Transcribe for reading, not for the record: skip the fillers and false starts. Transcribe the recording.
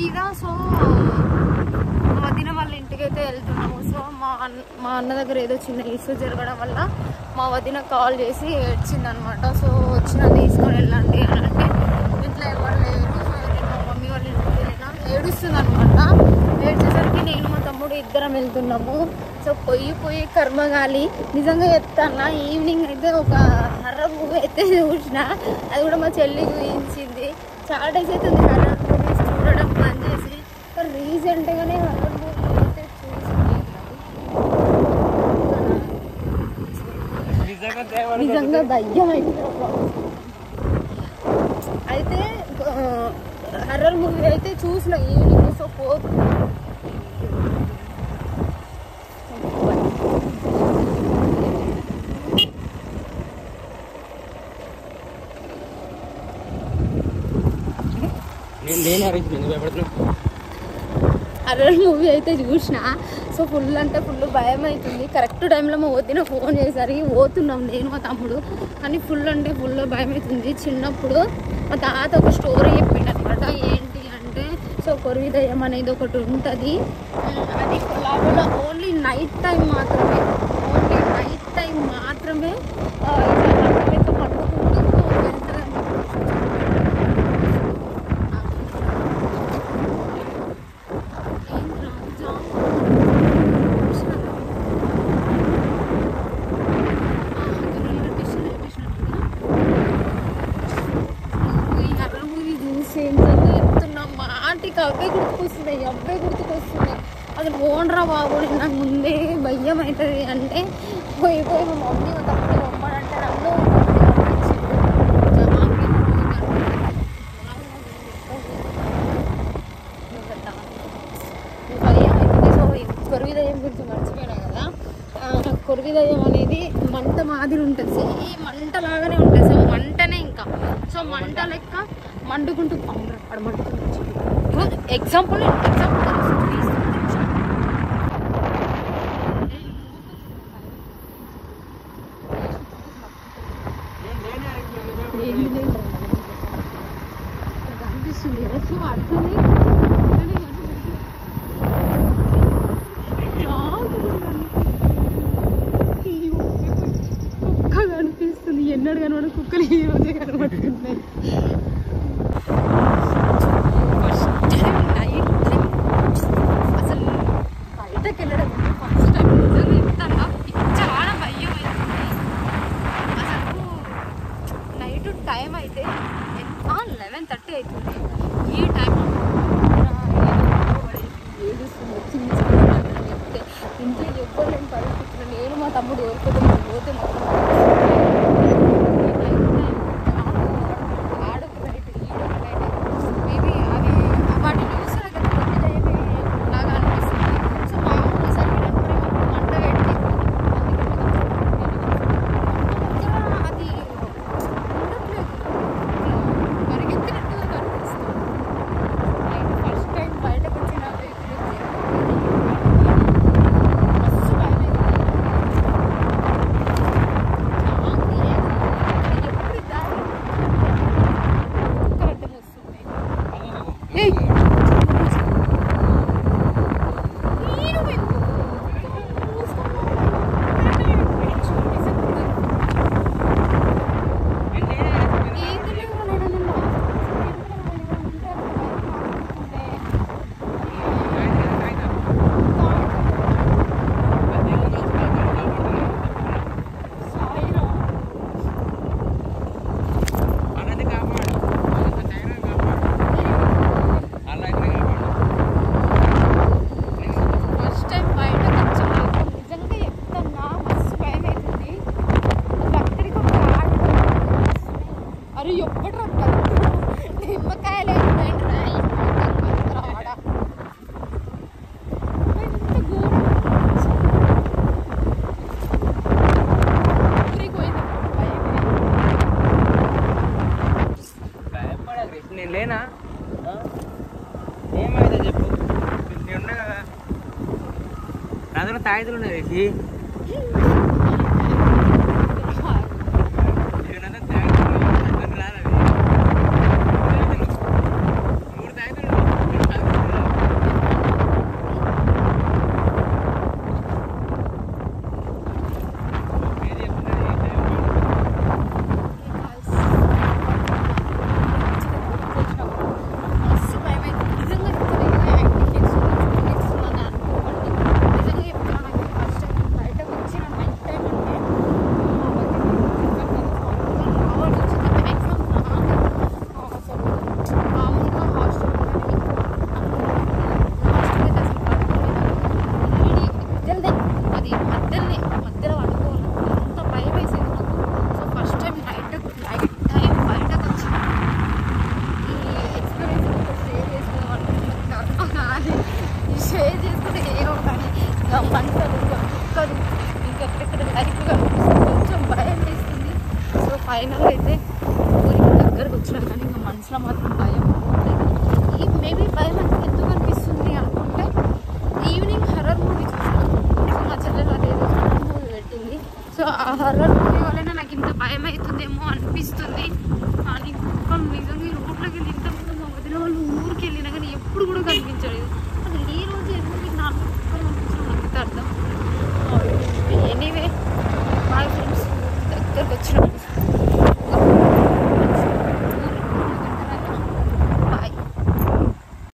మీద. సో వదిన వాళ్ళ ఇంటికి అయితే వెళ్తున్నాము. సో మా అన్న దగ్గర ఏదో చిన్న ఇష్యూ జరగడం వల్ల మా వదిన కాల్ చేసి ఏడ్చిందనమాట. సో వచ్చిన తీసుకొని వెళ్ళండి అని అంటే ఇంట్లో ఎవరు లేరు. సో నేను మా మమ్మీ వాళ్ళ ఇంటికి వెళ్ళినా. ఏడుస్తుంది అనమాట. ఏడ్చేసరికి నేను మా తమ్ముడు ఇద్దరం వెళ్తున్నాము. సో పోయి కర్మగాలి నిజంగా చెప్తాను. ఈవినింగ్ అయితే ఒక హర్రర్ మూవీ అయితే చూసిన. అది కూడా మా చెల్లి చూపించింది. చాలా డేస్ అవుతుంది హర్రర్ మూవీస్ చూడడం బంద్ చేసి. రీసెంట్గానే హర్రర్ మూవీ అయితే చూసింది. నిజంగా దయ్యం అయితే హర్రర్ మూవీ అయితే చూసిన ఈవినింగ్. సో హర్రర్ మూవీ అయితే చూసిన. సో ఫుల్ అంటే ఫుల్ భయం అవుతుంది. కరెక్ట్ టైంలో మా వదిన ఫోన్ చేసరికి పోతున్నాం నేను మా తమ్ముడు. కానీ ఫుల్ అంటే ఫుల్ భయం అవుతుంది. చిన్నప్పుడు మా తాత ఒక స్టోరీ చెప్పిండు అనమాట. ఏంటి అంటే సో కొరివి దయ్యం అనేది ఒకటి ఉంటుంది. అది కొలాబోలో ఓన్లీ నైట్ టైం మాత్రమే పండుకుంటూ అవే గుర్తుకొస్తున్నాయి. అసలు ఓనరా బాబు నాకు ముందే భయం అవుతుంది అంటే పోయి మా మమ్మీ మా తమ్ముడు బొమ్మనంటే నన్ను భయం అవుతుంది. సో కొరివి దయ్యం గురించి మర్చిపోయినా కదా. కొరివి దయ్యం అనేది మంట మాదిరి ఉంటుంది. ఈ మంట లాగానే ఉంటుంది. సో మంటనే ఇంకా సో మంట లెక్క మండుకుంటూ అక్కడ మండుకుంటూ ఎగ్జాంపుల్ కనిపిస్తుంది కదా. సో అట్లనే కుక్క కనిపిస్తుంది. ఎన్నడు కనబడ కుక్కలు ఈ రోజే కనబడుతున్నాయి. టైం అయితే 11:30 అవుతుంది. ఈ టైం ఏడుస్తుంది. చిన్న చెప్తే ఇంట్లో ఎవ్వలేని పరిస్థితులు నేను మా తమ్ముడు ఎవరిపోతే పోతే మొత్తం మేబీ అవి వాటి న్యూస్ లాగా అనిపిస్తుంది. సో మా ఒకసారి మంట పెట్టి అది పరిగెత్తినట్టుగా కనిపిస్తుంది. ఫస్ట్ టైం బయటకు వచ్చిన మస్తు భయం ఎప్పుడు దారి కరెక్ట్గా వస్తుంది. అరే ఎప్పుడు నిమ్మకాయలు నేను లేనా ఏమైతే చెప్పు. నేను ఉన్నా కదా నాతో తాయితులు ఉన్నాయి. ఫైనల్ అయితే ఊరికి దగ్గరకు వచ్చినా కానీ ఇంకా మనసులో మాత్రం భయం. మేబీ భయం అంటే ఎందుకు అనిపిస్తుంది అనుకుంటే ఈవినింగ్ హర్రర్ మూవీ చూసాను. సో మా చెల్లెలు అదేదో హర్రర్ మూవీ పెట్టింది. సో ఆ హర్రర్ మూవీ వల్లనే నాకు ఇంత భయం అవుతుందేమో అనిపిస్తుంది. కానీ నిజం